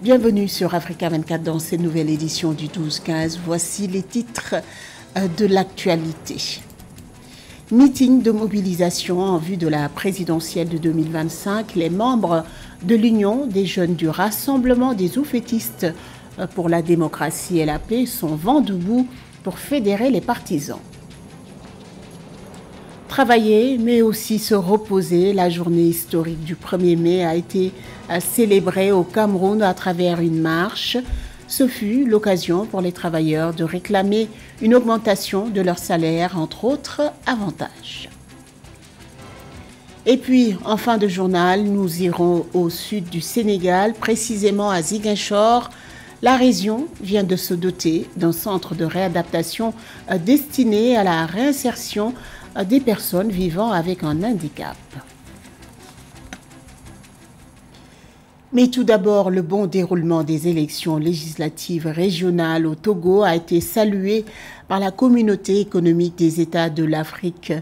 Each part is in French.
Bienvenue sur Africa 24 dans cette nouvelle édition du 12-15. Voici les titres de l'actualité. Meeting de mobilisation en vue de la présidentielle de 2025. Les membres de l'Union des jeunes du Rassemblement des oufettistes pour la démocratie et la paix sont vent debout pour fédérer les partisans. Travailler, mais aussi se reposer. La journée historique du 1er mai a été célébrée au Cameroun à travers une marche. Ce fut l'occasion pour les travailleurs de réclamer une augmentation de leur salaire, entre autres avantages. Et puis, en fin de journal, nous irons au sud du Sénégal, précisément à Ziguinchor. La région vient de se doter d'un centre de réadaptation destiné à la réinsertion des personnes vivant avec un handicap. Mais tout d'abord, le bon déroulement des élections législatives régionales au Togo a été salué par la communauté économique des États de l'Afrique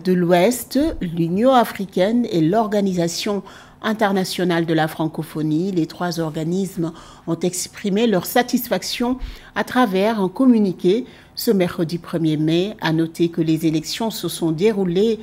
de l'Ouest, l'Union africaine et l'Organisation internationale de la francophonie. Les trois organismes ont exprimé leur satisfaction à travers un communiqué ce mercredi 1er mai. À noter que les élections se sont déroulées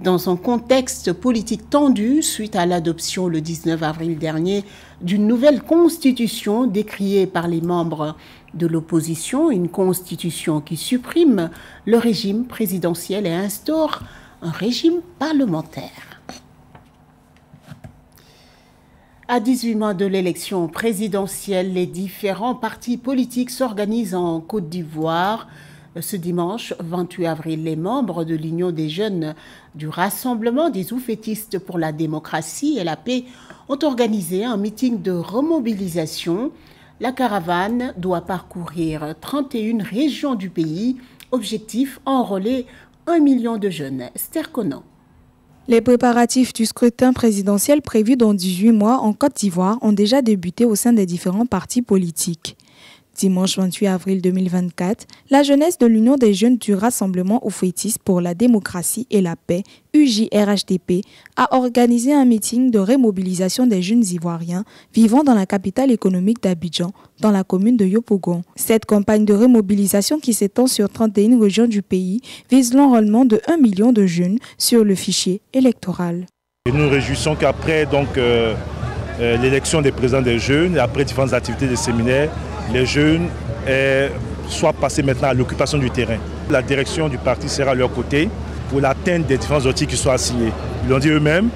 dans un contexte politique tendu suite à l'adoption le 19 avril dernier d'une nouvelle constitution décriée par les membres de l'opposition, une constitution qui supprime le régime présidentiel et instaure un régime parlementaire. À 18 mois de l'élection présidentielle, les différents partis politiques s'organisent en Côte d'Ivoire. Ce dimanche 28 avril, les membres de l'Union des jeunes du Rassemblement des oufettistes pour la démocratie et la paix ont organisé un meeting de remobilisation. La caravane doit parcourir 31 régions du pays. Objectif, enrôler 1 million de jeunes. Esther Conan. Les préparatifs du scrutin présidentiel prévu dans 18 mois en Côte d'Ivoire ont déjà débuté au sein des différents partis politiques. Dimanche 28 avril 2024, la jeunesse de l'Union des jeunes du Rassemblement oufettistes pour la démocratie et la paix, UJRHDP, a organisé un meeting de remobilisation des jeunes ivoiriens vivant dans la capitale économique d'Abidjan, dans la commune de Yopougon. Cette campagne de remobilisation qui s'étend sur 31 régions du pays vise l'enrôlement de 1 million de jeunes sur le fichier électoral. Et nous nous réjouissons qu'après l'élection des présidents des jeunes, et après différentes activités de séminaires, les jeunes soient passés maintenant à l'occupation du terrain. La direction du parti sera à leur côté pour l'atteinte des différents outils qui sont assignés. Ils l'ont dit eux-mêmes,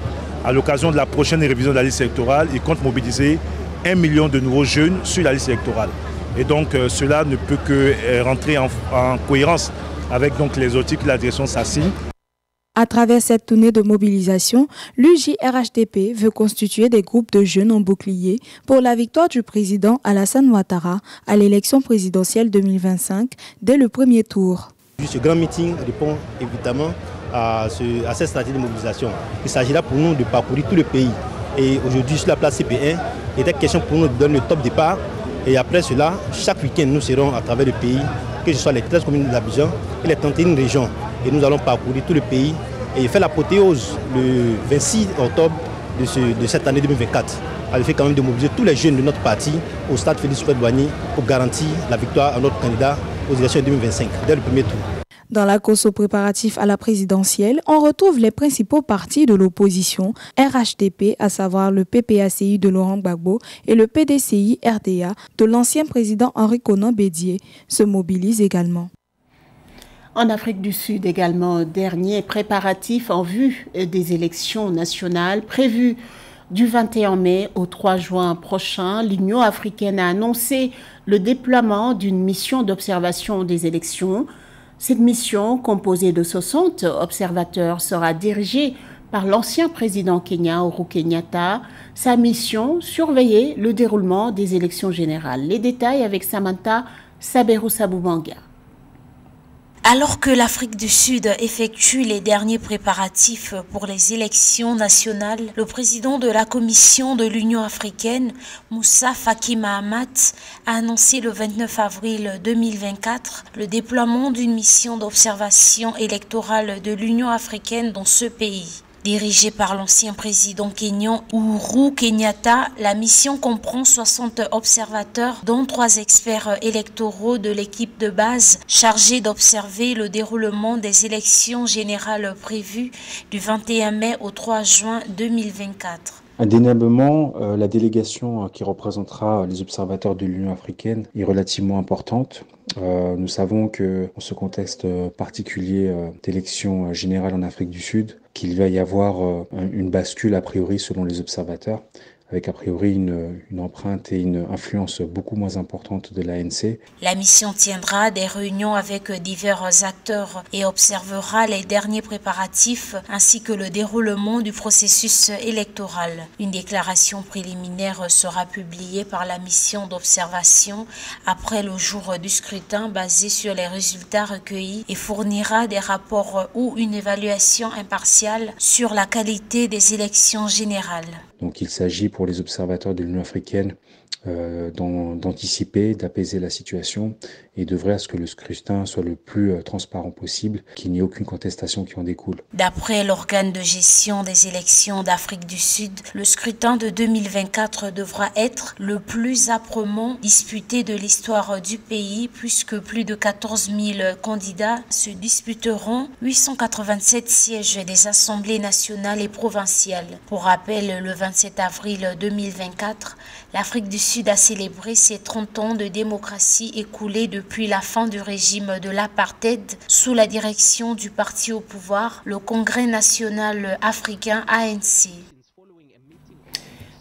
à l'occasion de la prochaine révision de la liste électorale, ils comptent mobiliser 1 million de nouveaux jeunes sur la liste électorale. Et donc cela ne peut que rentrer en cohérence avec les outils que la direction s'assigne. À travers cette tournée de mobilisation, l'UJRHDP veut constituer des groupes de jeunes en bouclier pour la victoire du président Alassane Ouattara à l'élection présidentielle 2025 dès le premier tour. Ce grand meeting répond évidemment à cette stratégie de mobilisation. Il s'agira pour nous de parcourir tout le pays. Et aujourd'hui, sur la place CP1, il était question pour nous de donner le top départ. Et après cela, chaque week-end, nous serons à travers le pays, que ce soit les 13 communes d'Abidjan et les 31 régions. Et nous allons parcourir tout le pays et faire l'apothéose le 26 octobre de cette année 2024. Elle fait quand même de mobiliser tous les jeunes de notre parti au stade Félix Houphouët-Boigny pour garantir la victoire à notre candidat aux élections de 2025, dès le premier tour. Dans la course aux préparatifs à la présidentielle, on retrouve les principaux partis de l'opposition, RHDP, à savoir le PPACI de Laurent Gbagbo et le PDCI RDA de l'ancien président Henri Konan Bédié, se mobilisent également. En Afrique du Sud également, dernier préparatif en vue des élections nationales prévues du 21 mai au 3 juin prochain. L'Union africaine a annoncé le déploiement d'une mission d'observation des élections. Cette mission, composée de 60 observateurs, sera dirigée par l'ancien président kenyan Uhuru Kenyatta. Sa mission, surveiller le déroulement des élections générales. Les détails avec Samantha Saberou-Saboubanga. Alors que l'Afrique du Sud effectue les derniers préparatifs pour les élections nationales, le président de la Commission de l'Union africaine, Moussa Faki Mahamat, a annoncé le 29 avril 2024 le déploiement d'une mission d'observation électorale de l'Union africaine dans ce pays. Dirigée par l'ancien président kényan Uhuru Kenyatta, la mission comprend 60 observateurs, dont 3 experts électoraux de l'équipe de base chargée d'observer le déroulement des élections générales prévues du 21 mai au 3 juin 2024. Indéniablement, la délégation qui représentera les observateurs de l'Union africaine est relativement importante. Nous savons que dans ce contexte particulier d'élections générales en Afrique du Sud, qu'il va y avoir une bascule a priori selon les observateurs, avec a priori une empreinte et une influence beaucoup moins importante de l'ANC. La mission tiendra des réunions avec divers acteurs et observera les derniers préparatifs ainsi que le déroulement du processus électoral. Une déclaration préliminaire sera publiée par la mission d'observation après le jour du scrutin basée sur les résultats recueillis et fournira des rapports ou une évaluation impartiale sur la qualité des élections générales. Donc il s'agit pour les observateurs de l'Union africaine d'anticiper, d'apaiser la situation et d'œuvrer à ce que le scrutin soit le plus transparent possible, qu'il n'y ait aucune contestation qui en découle. D'après l'organe de gestion des élections d'Afrique du Sud, le scrutin de 2024 devra être le plus âprement disputé de l'histoire du pays, puisque plus de 14 000 candidats se disputeront 887 sièges des assemblées nationales et provinciales. Pour rappel, le 27 avril 2024, l'Afrique du Sud a célébré ses 30 ans de démocratie écoulés depuis la fin du régime de l'apartheid sous la direction du parti au pouvoir, le Congrès national africain ANC.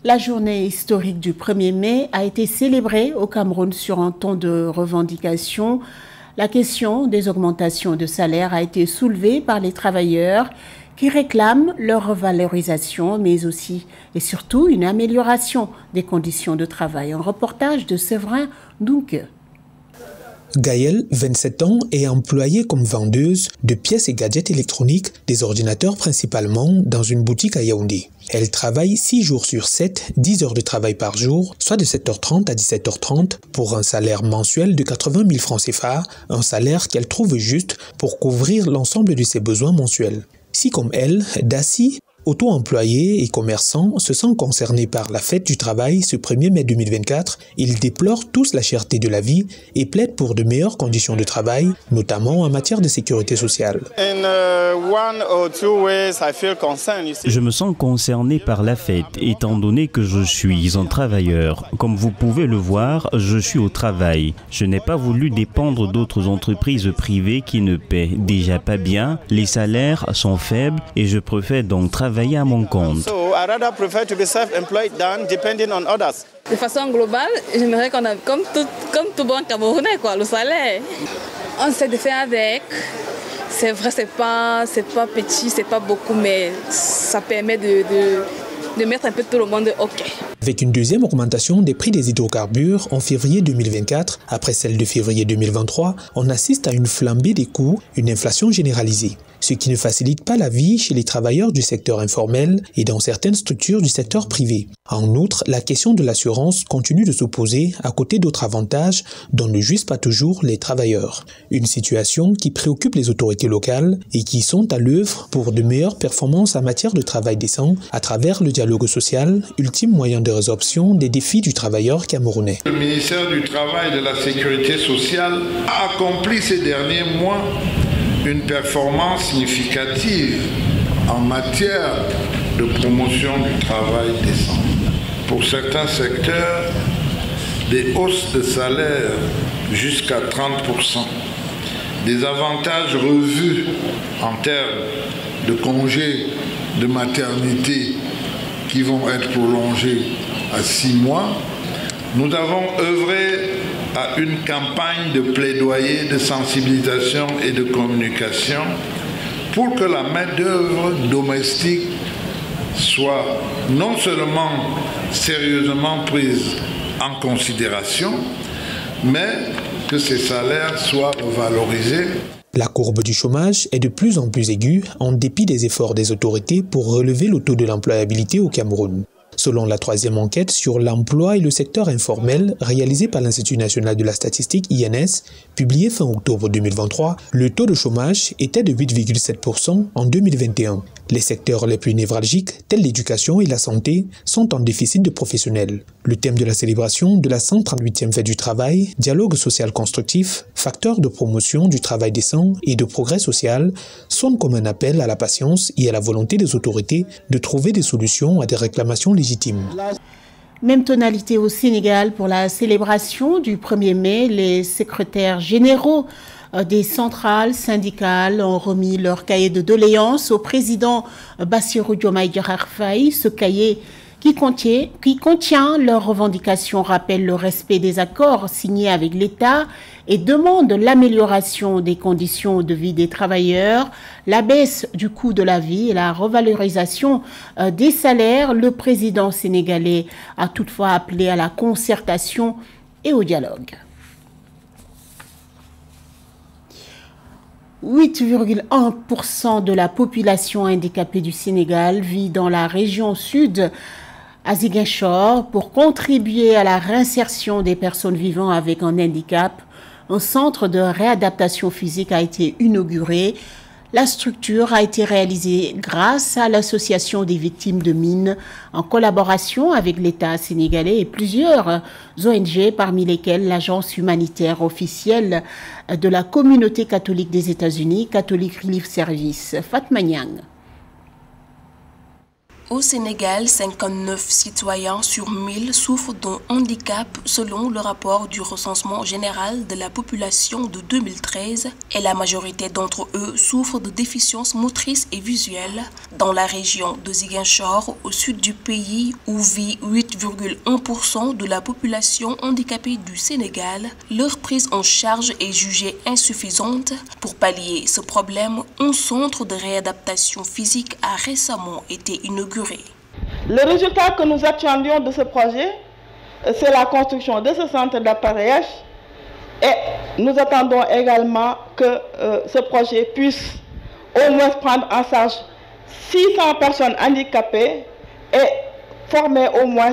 La journée historique du 1er mai a été célébrée au Cameroun sur un ton de revendication. La question des augmentations de salaire a été soulevée par les travailleurs qui réclament leur revalorisation, mais aussi et surtout une amélioration des conditions de travail. Un reportage de Séverin Dunque. Gaëlle, 27 ans, est employée comme vendeuse de pièces et gadgets électroniques, des ordinateurs principalement, dans une boutique à Yaoundé. Elle travaille 6 jours sur 7, 10 heures de travail par jour, soit de 7h30 à 17h30, pour un salaire mensuel de 80 000 francs CFA, un salaire qu'elle trouve juste pour couvrir l'ensemble de ses besoins mensuels. Si comme elle, Dassi, auto-employés et commerçants se sentent concernés par la fête du travail ce 1er mai 2024, ils déplorent tous la cherté de la vie et plaident pour de meilleures conditions de travail, notamment en matière de sécurité sociale. Je me sens concerné par la fête, étant donné que je suis un travailleur. Comme vous pouvez le voir, je suis au travail. Je n'ai pas voulu dépendre d'autres entreprises privées qui ne paient déjà pas bien, les salaires sont faibles et je préfère donc travailler à mon compte. De façon globale, j'aimerais qu'on a comme tout bon Camerounais, le salaire. On sait de faire avec. C'est vrai, c'est pas petit, c'est pas beaucoup, mais ça permet de mettre un peu tout le monde OK. Avec une deuxième augmentation des prix des hydrocarbures en février 2024, après celle de février 2023, on assiste à une flambée des coûts, une inflation généralisée, ce qui ne facilite pas la vie chez les travailleurs du secteur informel et dans certaines structures du secteur privé. En outre, la question de l'assurance continue de s'opposer à côté d'autres avantages dont ne jouissent pas toujours les travailleurs. Une situation qui préoccupe les autorités locales et qui sont à l'œuvre pour de meilleures performances en matière de travail décent à travers le dialogue social, ultime moyen de résorption des défis du travailleur camerounais. Le ministère du Travail et de la Sécurité sociale a accompli ces derniers mois une performance significative en matière de promotion du travail décent. Pour certains secteurs, des hausses de salaire jusqu'à 30%, des avantages revus en termes de congés de maternité qui vont être prolongés à 6 mois. Nous avons œuvré à une campagne de plaidoyer, de sensibilisation et de communication pour que la main-d'œuvre domestique soit non seulement sérieusement prise en considération, mais que ces salaires soient revalorisés. La courbe du chômage est de plus en plus aiguë en dépit des efforts des autorités pour relever le taux de l'employabilité au Cameroun. Selon la 3e enquête sur l'emploi et le secteur informel réalisée par l'Institut national de la statistique INS, publiée fin octobre 2023, le taux de chômage était de 8,7% en 2021. Les secteurs les plus névralgiques, tels l'éducation et la santé, sont en déficit de professionnels. Le thème de la célébration de la 138e fête du travail, dialogue social constructif, facteur de promotion du travail décent et de progrès social, sonne comme un appel à la patience et à la volonté des autorités de trouver des solutions à des réclamations légitimes. Même tonalité au Sénégal pour la célébration du 1er mai. Les secrétaires généraux des centrales syndicales ont remis leur cahier de doléances au président Bassirou Diomaye Diakhar Faye. Ce cahier qui contient leurs revendications rappelle le respect des accords signés avec l'État et demande l'amélioration des conditions de vie des travailleurs, la baisse du coût de la vie et la revalorisation des salaires. Le président sénégalais a toutefois appelé à la concertation et au dialogue. 8,1% de la population handicapée du Sénégal vit dans la région sud à Ziguinchor. Pour contribuer à la réinsertion des personnes vivant avec un handicap, un centre de réadaptation physique a été inauguré. La structure a été réalisée grâce à l'Association des victimes de mines en collaboration avec l'État sénégalais et plusieurs ONG, parmi lesquelles l'agence humanitaire officielle de la communauté catholique des États-Unis, Catholic Relief Service. Fatma Niang. Au Sénégal, 59 citoyens sur 1000 souffrent d'un handicap selon le rapport du recensement général de la population de 2013 et la majorité d'entre eux souffrent de déficiences motrices et visuelles. Dans la région de Ziguinchor, au sud du pays, où vit 8,1% de la population handicapée du Sénégal, leur prise en charge est jugée insuffisante. Pour pallier ce problème, un centre de réadaptation physique a récemment été inauguré. Le résultat que nous attendions de ce projet, c'est la construction de ce centre d'appareillage et nous attendons également que ce projet puisse au moins prendre en charge 600 personnes handicapées et former au moins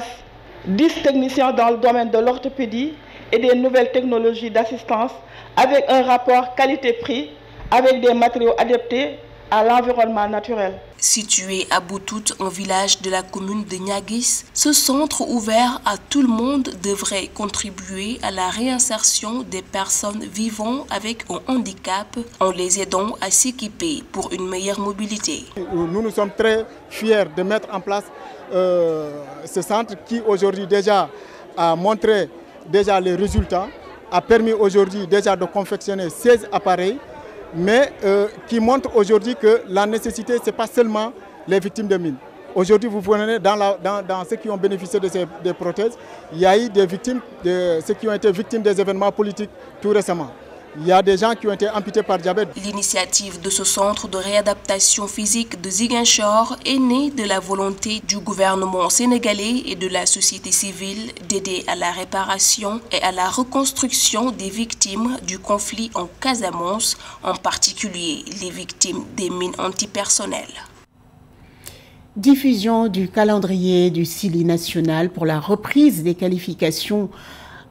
10 techniciens dans le domaine de l'orthopédie et des nouvelles technologies d'assistance avec un rapport qualité-prix avec des matériaux adaptés à l'environnement naturel. Situé à Boutout, un village de la commune de Niaguis, ce centre ouvert à tout le monde devrait contribuer à la réinsertion des personnes vivant avec un handicap en les aidant à s'équiper pour une meilleure mobilité. Nous sommes très fiers de mettre en place ce centre qui aujourd'hui déjà a montré déjà les résultats, a permis aujourd'hui déjà de confectionner 16 appareils, mais qui montre aujourd'hui que la nécessité, ce n'est pas seulement les victimes de mines. Aujourd'hui, vous voyez dans ceux qui ont bénéficié de des prothèses, il y a eu des victimes, ceux qui ont été victimes des événements politiques tout récemment. Il y a des gens qui ont été amputés par diabète. L'initiative de ce centre de réadaptation physique de Ziguinchor est née de la volonté du gouvernement sénégalais et de la société civile d'aider à la réparation et à la reconstruction des victimes du conflit en Casamance, en particulier les victimes des mines antipersonnelles. Diffusion du calendrier du Sili national pour la reprise des qualifications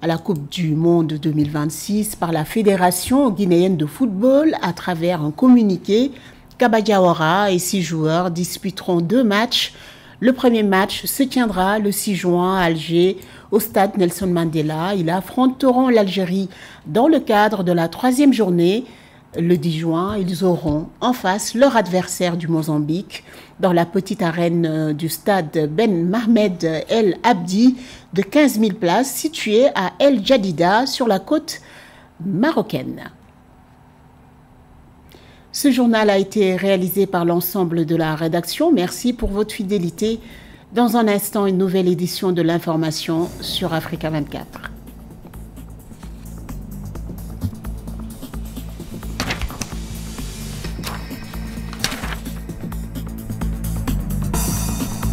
à la Coupe du Monde 2026 par la Fédération guinéenne de football à travers un communiqué. Kaba Diawara et 6 joueurs disputeront 2 matchs. Le premier match se tiendra le 6 juin à Alger au stade Nelson Mandela. Ils affronteront l'Algérie dans le cadre de la 3e journée. Le 10 juin, ils auront en face leur adversaire du Mozambique dans la petite arène du stade Ben Mohamed El Abdi de 15 000 places située à El Jadida sur la côte marocaine. Ce journal a été réalisé par l'ensemble de la rédaction. Merci pour votre fidélité. Dans un instant, une nouvelle édition de l'information sur Africa 24.